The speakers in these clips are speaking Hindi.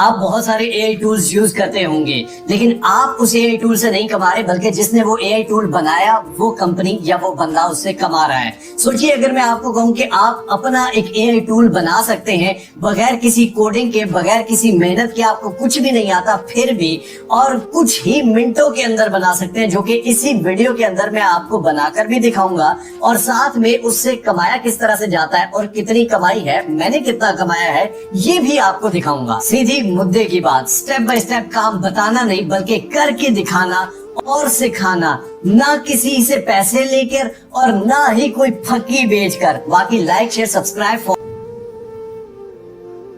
आप बहुत सारे एआई टूल्स यूज करते होंगे, लेकिन आप उस एआई टूल से नहीं कमा रहे, बल्कि जिसने वो एआई टूल बनाया वो कंपनी या वो बंदा उससे कमा रहा है। सोचिए, अगर मैं आपको कहूं कि आप अपना एक एआई टूल बना सकते हैं बगैर किसी कोडिंग के, बगैर किसी मेहनत के, आपको कुछ भी नहीं आता फिर भी, और कुछ ही मिनटों के अंदर बना सकते हैं, जो कि इसी वीडियो के अंदर मैं आपको बनाकर भी दिखाऊंगा, और साथ में उससे कमाया किस तरह से जाता है और कितनी कमाई है, मैंने कितना कमाया है, ये भी आपको दिखाऊंगा। सीधी मुद्दे की बात, स्टेप बाय स्टेप काम बताना नहीं बल्कि करके दिखाना और सिखाना, ना किसी से पैसे लेकर और ना ही कोई फकी बेचकर। बाकी लाइक शेयर सब्सक्राइब।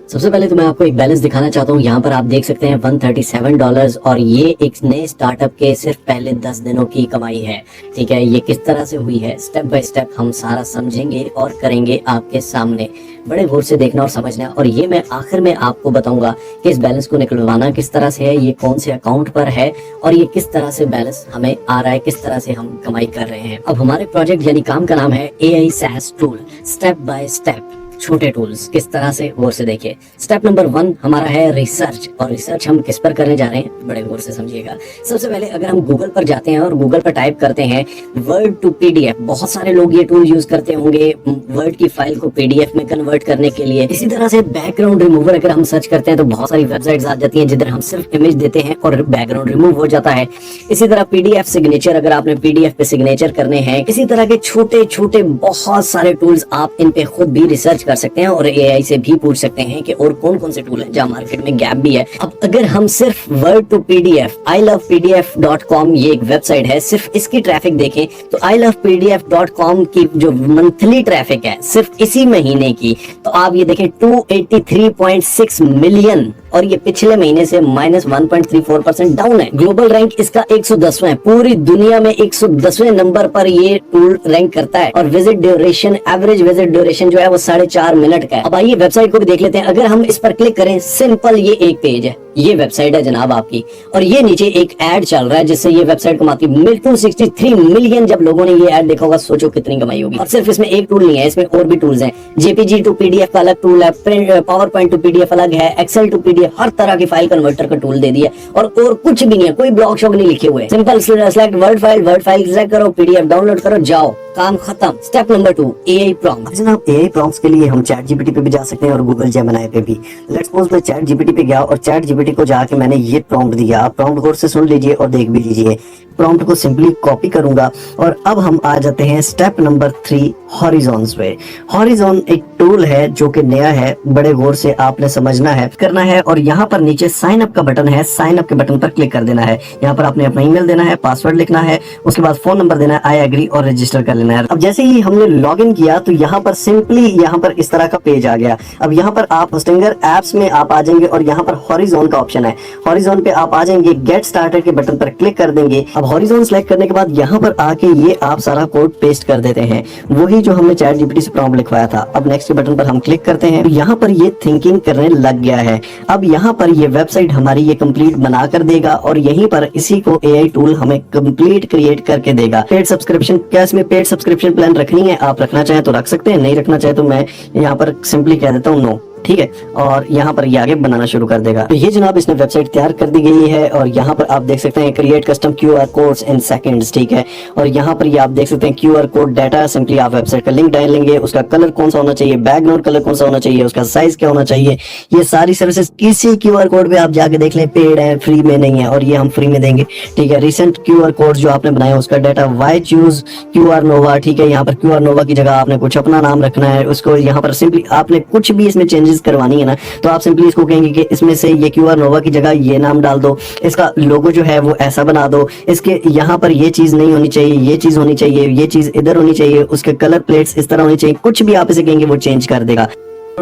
सबसे पहले तो मैं आपको एक बैलेंस दिखाना चाहता हूँ। यहाँ पर आप देख सकते हैं $137, और ये एक नए स्टार्टअप के सिर्फ पहले 10 दिनों की कमाई है। ठीक है, ये किस तरह से हुई है, स्टेप बाय स्टेप हम सारा समझेंगे और करेंगे आपके सामने। बड़े गौर से देखना और समझना, और ये मैं आखिर में आपको बताऊंगा कि इस बैलेंस को निकलवाना किस तरह से है, ये कौन से अकाउंट पर है, और ये किस तरह से बैलेंस हमें आ रहा है, किस तरह से हम कमाई कर रहे हैं। अब हमारे प्रोजेक्ट यानी काम का नाम है AI SaaS tool, step by step छोटे टूल्स। किस तरह से, गौर से देखिए। स्टेप नंबर 1 हमारा है रिसर्च, और रिसर्च हम किस पर करने जा रहे हैं, बड़े गौर से समझिएगा। सबसे पहले अगर हम गूगल पर जाते हैं और गूगल पर टाइप करते हैं वर्ड टू PDF, बहुत सारे लोग ये टूल यूज करते होंगे वर्ड की फाइल को PDF में कन्वर्ट करने के लिए। इसी तरह से बैकग्राउंड रिमूवर अगर हम सर्च करते हैं तो बहुत सारी वेबसाइट्स आ जाती हैं जिधर हम सिर्फ इमेज देते हैं और बैकग्राउंड रिमूव हो जाता है। इसी तरह PDF सिग्नेचर, अगर आपने PDF पे सिग्नेचर करने हैं, इसी तरह के छोटे छोटे बहुत सारे टूल्स, आप इन पे खुद भी रिसर्च कर सकते हैं और AI से भी पूछ सकते हैं कि और कौन कौन से टूल हैं जहां मार्केट में गैप भी है। अब अगर हम सिर्फ वर्ड टू PDF, ilovepdf.com ये एक वेबसाइट है, सिर्फ इसकी ट्रैफिक देखें तो ilovepdf.com की जो मंथली ट्रैफिक है सिर्फ इसी महीने की, तो आप ये देखें 283.6 मिलियन, और ये पिछले महीने से -1.34% डाउन है। ग्लोबल रैंक इसका 110वां है, पूरी दुनिया में 110वें नंबर पर ये टूल रैंक करता है। और visit duration, average visit duration जो है वो 4.5 मिनट का है। अब आइए वेबसाइट को भी देख लेते हैं। अगर हम इस पर क्लिक करें, सिंपल ये एक पेज है, ये वेबसाइट है जनाब आपकी, और ये नीचे एक एड चल रहा है जिससे ये वेबसाइट कमाती है 263 मिलियन। जब लोगों ने ये एड देखा होगा, सोचो कितनी कमाई होगी। और सिर्फ इसमें एक टूल नहीं है, इसमें और भी टूल्स हैं। JPG टू PDF का अलग टूल है, पावर पॉइंट टू PDF अलग है, एक्सेल टू PDF, हर तरह की फाइल कन्वर्टर का टूल दे दिया, और कुछ भी नहीं है, कोई ब्लॉक शॉक नहीं लिखे हुए। Simple select word file select करो, PDF डाउनलोड करो, जाओ, काम खत्म। Step number 2 AI prompt. जनाब AI प्रॉम्प्ट्स के लिए हम ChatGPT पे भी जा सकते हैं और गूगल जेमिनी पे भी। लेट्स सपोज मैं ChatGPT पे गया और ChatGPT को जाके मैंने ये प्रॉम्प्ट दिया। आप प्रॉम्प्ट गौर से सुन लीजिए और देख भी लीजिए। प्रॉम्प्ट को सिंपली कॉपी करूंगा, और अब हम आ जाते हैं स्टेप नंबर 3 हॉरिजॉन्स पे। हॉरिजॉन एक टूल है जो कि नया है, बड़े गौर से आपने समझना है, करना है, और यहाँ पर नीचे साइन अप का बटन है, साइन अप के बटन पर क्लिक कर देना है। यहाँ पर आपने अपना ईमेल देना है, पासवर्ड लिखना है, उसके बाद फोन नंबर देना है, आई एग्री, और रजिस्टर कर लेना है। अब जैसे ही हमने लॉग इन किया तो यहाँ पर सिंपली यहाँ पर इस तरह का पेज आ गया। अब यहाँ पर आप होस्टिंगर एप्स में आप आ जाएंगे और यहाँ पर हॉरिजॉन का ऑप्शन है, हॉरिजॉन पे आप आ जाएंगे, गेट स्टार्टेड के बटन पर क्लिक कर देंगे। अब हॉरिजॉन सेलेक्ट करने के बाद यहाँ पर आके ये आप सारा कोड पेस्ट कर देते हैं, वही जो हमने ChatGPT से प्रॉम्प्ट लिखवाया था। अब नेक्स्ट के बटन पर हम क्लिक करते हैं, यहाँ पर ये थिंकिंग करने लग गया है। अब यहाँ पर ये वेबसाइट हमारी ये कंप्लीट बना कर देगा, और यहीं पर इसी को AI टूल हमें कंप्लीट क्रिएट करके देगा। पेड सब्सक्रिप्शन, क्या इसमें पेड सब्सक्रिप्शन प्लान रखनी है, आप रखना चाहें तो रख सकते हैं, नहीं रखना चाहे तो मैं यहाँ पर सिंपली कह देता हूँ नो। ठीक है, और यहाँ पर ये आगे बनाना शुरू कर देगा। तो ये जनाब इसने वेबसाइट तैयार कर दी गई है, और यहाँ पर आप देख सकते हैं क्रिएट कस्टम QR कोड्स इन सेकंड्स। ठीक है, और यहाँ पर ये आप देख सकते हैं QR कोड डाटा, सिंपली आप वेबसाइट का लिंक डाल लेंगे, उसका कलर कौन सा होना चाहिए, बैकग्राउंड कलर कौन सा होना चाहिए, उसका साइज क्या होना चाहिए, ये सारी सर्विसेज किसी QR कोड पे आप जाके देख लें, पेड है, फ्री में नहीं है, और ये हम फ्री में देंगे। ठीक है, रिसेंट QR कोड जो आपने बनाया उसका डाटा, वाई चूज QR नोवा। ठीक है, यहाँ पर QR नोवा की जगह आपने कुछ अपना नाम रखना है, उसको यहाँ पर सिंपली आपने कुछ भी इसमें चेंजेस करवानी है ना, तो आप सिंपली इसको कहेंगे कि इसमें से ये QR नोवा की जगह ये नाम डाल दो, इसका लोगो जो है वो ऐसा बना दो, इसके यहाँ पर ये चीज नहीं होनी चाहिए, ये चीज होनी चाहिए, ये चीज इधर होनी चाहिए, उसके कलर प्लेट्स इस तरह होनी चाहिए, कुछ भी आप इसे कहेंगे वो चेंज कर देगा।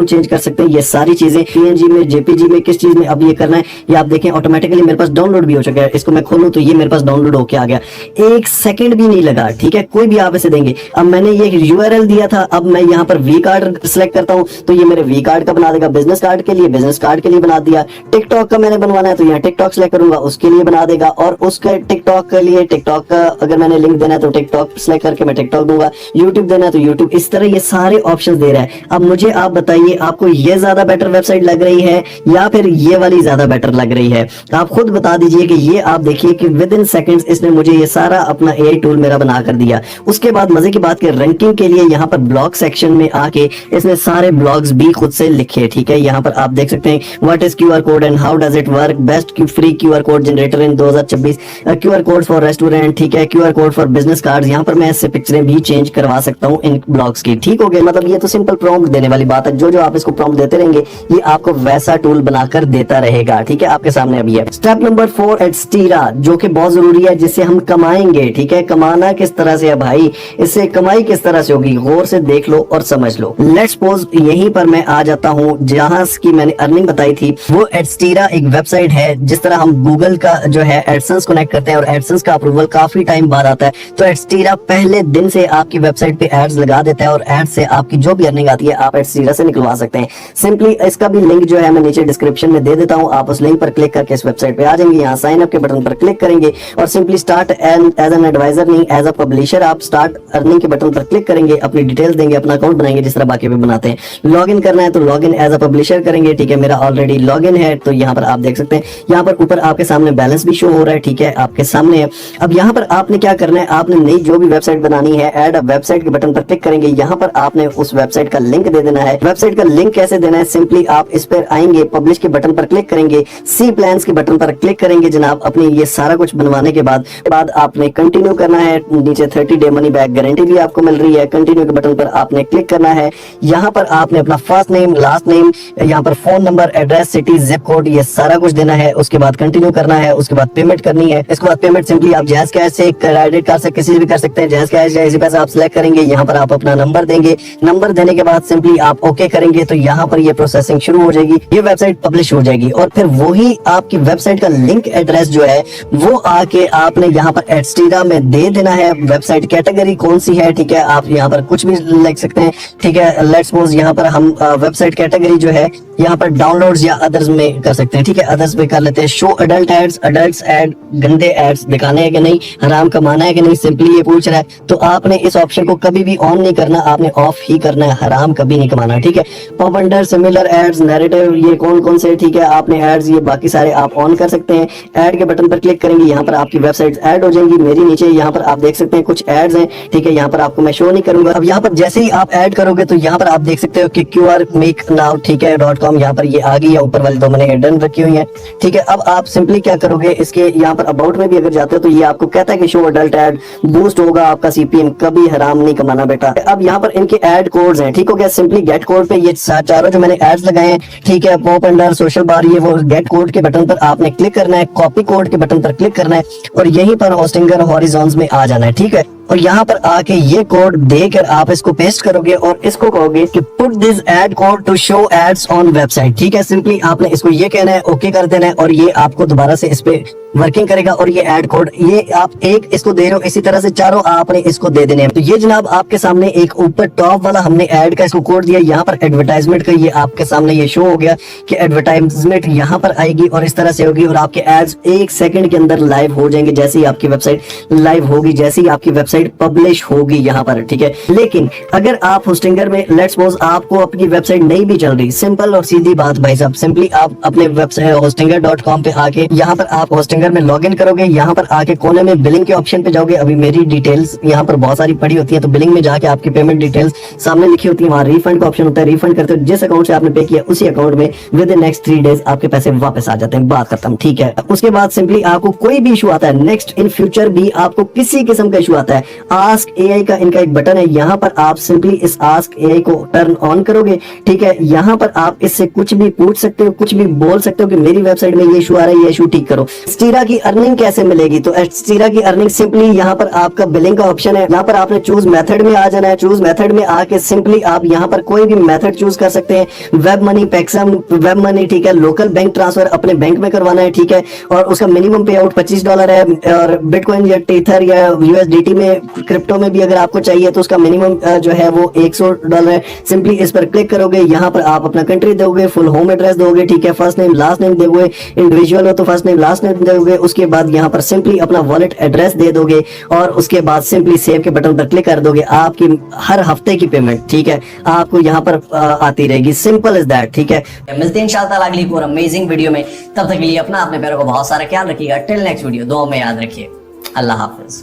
चेंज कर सकते हैं ये सारी चीजें, PNG में, JPG में, किस चीज में अब ये करना है, ये आप देखें ऑटोमेटिकली मेरे पास डाउनलोड भी हो चुका है। इसको मैं खोलूं तो ये मेरे पास डाउनलोड होके आ गया, 1 सेकंड भी नहीं लगा। ठीक है, कोई भी आप इसे देंगे। अब मैंने ये URL दिया था, अब मैं यहाँ पर V कार्ड सिलेक्ट करता हूँ तो ये मेरे V कार्ड का बना देगा, बिजनेस कार्ड के लिए बिजनेस कार्ड के लिए बना दिया, टिकटॉक का मैंने बनवाना है तो यहाँ टिकटॉक सिलेक्ट करूंगा, उसके लिए बना देगा, और उसका टिकटॉक के लिए टिकटॉक का अगर मैंने लिंक देना है तो टिकटॉक सिलेक्ट करके मैं टिकटॉक दूंगा, यूट्यूब देना है तो यूट्यूब, इस तरह ये सारे ऑप्शन दे रहा है। अब मुझे आप बताइए बताइए आपको ये ज्यादा बेटर वेबसाइट लग रही है या फिर ये वाली ज्यादा बेटर लग रही है। आप खुद बता दीजिए कि ये आप देखिए कि विद इन सेकेंड्स इसने मुझे ये सारा अपना एआई टूल मेरा बना कर दिया। उसके बाद मजे की बात कर रैंकिंग के लिए यहाँ पर ब्लॉग सेक्शन में आके इसने सारे ब्लॉग्स भी खुद से लिखे। ठीक है, यहाँ पर आप देख सकते हैं what is QR code and how does it work, best free QR code generator in 2026, QR code for restaurant. ठीक है, QR code for business card. यहाँ पर मैं इससे पिक्चरें भी चेंज करवा सकता हूँ इन ब्लॉग्स की। ठीक हो गया, मतलब ये तो सिंपल प्रॉम्प्ट देने वाली बात है। जो जो आप इसको प्रॉम्प्ट देते रहेंगे ये आपको वैसा टूल बनाकर देता रहेगा। ठीक है, आपके सामने अभी है स्टेप नंबर 4 एडस्टीरा, जो कि बहुत जरूरी है, जिससे हम कमाएंगे। ठीक है, कमाना किस तरह से है भाई, इससे कमाई किस तरह से होगी, गौर से देख लो और समझ लो। लेट्स सपोज यहीं पर मैं आ जाता हूँ जहां की मैंने अर्निंग बताई थी। वो एडस्टीरा एक वेबसाइट है, जिस तरह हम गूगल का जो है एडसेंस कनेक्ट करते हैं और एडसेंस का अप्रूवल काफी टाइम बाद आता है, तो एडस्टीरा पहले दिन से आपकी वेबसाइट पे एड्स लगा देता है और एड से आपकी जो भी अर्निंग आती है आप एडस्टीरा से निकलवा सकते हैं। सिंपली इसका भी लिंक जो है मैं नीचे डिस्क्रिप्शन में दे देता हूँ, आप उस लिंक पर क्लिक करके इस वेबसाइट पे आ जाएंगे। यहाँ साइन अप के बटन पर क्लिक करेंगे और simply start as an advisor नहीं एज अ पब्लिशर आप स्टार्ट अर्निंग के बटन पर क्लिक करेंगे, अपनी डिटेल्स देंगे, अपना अकाउंट बनाएंगे जिस तरह बाकी भी बनाते हैं। लॉग इन करना है तो log in as a publisher करेंगे। ठीक है, मेरा ऑलरेडी लॉग इन है, तो यहाँ पर आप देख सकते हैं, यहाँ पर ऊपर आपके सामने बैलेंस भी शो हो रहा है। ठीक है, आपके सामने है। अब यहाँ पर आपने क्या करना है, आपने नई जो भी वेबसाइट बनानी है, ऐड अ वेबसाइट के बटन पर क्लिक करेंगे। यहाँ पर आपने उस वेबसाइट का लिंक दे देना है। वेबसाइट का लिंक कैसे देना है, सिंपली आप इस पर आएंगे, पब्लिश के बटन पर क्लिक करेंगे, सी प्लान्स के बटन पर क्लिक करेंगे जनाब। अपने ये सारा कुछ बनवाने के बाद आपने कंटिन्यू करना है। नीचे 30 डे मनी बैक गारंटी भी आपको मिल रही है। कंटिन्यू के बटन पर आपने क्लिक करना है। यहाँ पर आपने अपना फर्स्ट नेम, लास्ट नेम, यहाँ पर phone number, address, city, zip code, ये सारा कुछ देना है। उसके बाद कंटिन्यू करना है। उसके बाद पेमेंट करनी है। इसके बाद पेमेंट सिंपली आप जैज कैश से, क्रेडिट कार्ड से, किसी से भी कर सकते हैं। जैज कैश या इसी पैसे आप सिलेक्ट करेंगे। यहाँ पर आप अपना नंबर देंगे। नंबर देने के बाद सिंपली आप ओके करेंगे तो यहाँ पर ये प्रोसेसिंग शुरू हो जाएगी, ये वेबसाइट पब्लिश हो जाएगी और फिर वही आपकी वेबसाइट का लिंक एड्रेस जो है वो आके आपने यहाँ पर एडस्टीरा में दे देना है। वेबसाइट कैटेगरी कौन सी है, ठीक है, आप यहाँ पर कुछ भी लिख सकते हैं। ठीक है, लेट्स सपोज यहाँ पर हम वेबसाइट कैटेगरी जो है यहाँ पर डाउनलोड्स या अदर्स में कर सकते हैं। ठीक है, अदर्स में कर लेते हैं। Show adult ads, adult ad, गंदे एड्स दिखाने हैं कि नहीं, हराम कमाना है कि नहीं, सिंपली ये पूछ रहा है। तो आपने इस ऑप्शन को कभी भी ऑन नहीं करना, आपने ऑफ ही करना है, हराम कभी नहीं कमाना। ठीक है, pop under, similar ads, narrative, ये कौन कौन से, ठीक है, आपने एड्स ये बाकी सारे आप ऑन कर सकते हैं। ऐड के बटन पर क्लिक करेंगे, यहाँ पर आपकी वेबसाइट ऐड हो जाएंगी। मेरी नीचे यहाँ पर आप देख सकते हैं कुछ एड्स हैं। ठीक है, यहाँ पर आपको मैं शो नहीं करूंगा। अब यहाँ पर जैसे ही आप ऐड करोगे तो यहाँ पर आप देख सकते हो कि QR मेक नाउ, ठीक है, .com यहाँ पर ये आ गई है। ऊपर वाली दो मैंने हिडन रखी हुई है। ठीक है, अब आप सिंपली क्या करोगे, इसके यहाँ पर अबाउट में भी अगर जाते हो तो ये आपको कहता है कि शो अडल्ट एड, बूस्ट होगा आपका CPM, कभी हराम नहीं कमाना बेटा। अब यहाँ पर इनके एड कोड्स हैं। ठीक हो गया, सिंपली गेट कोड पे ये चारों जो मैंने एड्स लगाए हैं, ठीक है, पॉप अंडर, सोशल बार, ये वो गेट कोड के बटन पर आपने क्लिक करना है, कॉपी कोड के बटन पर क्लिक करना है और यहीं पर होस्टिंगर हॉरिजॉन्स में आ जाना है। ठीक है, और यहाँ पर आके ये कोड देकर आप इसको पेस्ट करोगे और इसको कहोगे कि put this ad code to show ads on website. ठीक है, सिंपली आपने इसको ये कहना है, ओके कर देना है और ये आपको दोबारा से इस पे वर्किंग करेगा। और ये एड कोड ये आप एक इसको दे रहे हो, इसी तरह से चारों आपने इसको दे देने हैं। तो ये जनाब आपके सामने एक ऊपर टॉप वाला हमने ऐड का इसको कोड दिया, यहाँ पर एडवर्टाइजमेंट का ये आपके सामने ये शो हो गया कि एडवर्टाइजमेंट यहाँ पर आएगी और इस तरह से होगी और आपके एड्स 1 सेकंड के अंदर लाइव हो जाएंगे जैसे ही आपकी वेबसाइट लाइव होगी, जैसे ही आपकी वेबसाइट पब्लिश होगी यहाँ पर। ठीक है, लेकिन अगर आप होस्टिंगर में लेट्स सपोज आपको अपनी वेबसाइट नहीं भी चल रही, सिंपल और सीधी बात भाई साहब, सिंपली आप अपने वेबसाइट hostinger.com पे आके यहाँ पर आप होस्टिंगर में लॉग इन करोगे। यहाँ पर आके कोने में बिलिंग के ऑप्शन पे जाओगे। अभी मेरी डिटेल्स यहाँ पर बहुत सारी पड़ी होती है, तो बिलिंग में जाके आपकी पेमेंट डिटेल्स सामने लिखी होती है, वहाँ रिफंड का ऑप्शन होता है। रिफंड करते हो जिस अकाउंट से आपने पे किया उसी अकाउंट में विद इन नेक्स्ट 3 डेज आपके पैसे वापस आ जाते हैं। बात खत्म। ठीक है, उसके बाद सिंपली आपको कोई भी इशू आता है, नेक्स्ट इन फ्यूचर भी आपको किसी किस्म का इशू आता है, आस्क AI का इनका एक बटन है, यहाँ पर आप सिंपली इस आस्क AI को टर्न ऑन करोगे। ठीक है, यहाँ पर आप इससे कुछ भी पूछ सकते हो, कुछ भी बोल सकते हो कि मेरी वेबसाइट में ये इशू आ रहा है, ये इशू ठीक करो। एडस्टीरा की अर्निंग कैसे मिलेगी, तो एडस्टीरा की अर्निंग सिंपली यहाँ पर आपका बिलिंग का ऑप्शन है, यहाँ पर आपने चूज मेथड में आ जाना है। चूज मेथड में आके सिंपली आप यहाँ पर कोई भी मेथड चूज कर सकते हैं, वेब मनी, पैक्सम, वेब मनी, ठीक है, लोकल बैंक ट्रांसफर अपने बैंक में करवाना है। ठीक है, और उसका मिनिमम पे आउट $25 है और बिटकॉइन या टीथर या USDT में में क्रिप्टो में भी अगर आपको चाहिए तो उसका मिनिमम जो है वो $100 है। सिंपली इस पर क्लिक करोगे, यहाँ पर आप अपना कंट्री दोगे, फुल होम एड्रेस दोगे, ठीक है, फर्स्ट नेम लास्ट नेम दोगे, इंडिविजुअल हो तो फर्स्ट नेम लास्ट नेम दोगे, उसके बाद यहाँ पर सिंपली अपना वॉलेट एड्रेस दे दोगे और उसके बाद सिंपली सेव के बटन पर क्लिक कर दोगे। आपकी हर हफ्ते की पेमेंट, ठीक है, आपको यहाँ पर आती रहेगी। सिंपल इज दैट, ठीक है। मिलते हैं इंशाल्लाह अगली और अमेजिंग वीडियो में। तब तक के लिए अपना अपने पैरों को बहुत सारा ख्याल रखिएगा। टिल नेक्स्ट वीडियो, दुआ में याद रखिए। अल्लाह हाफिज।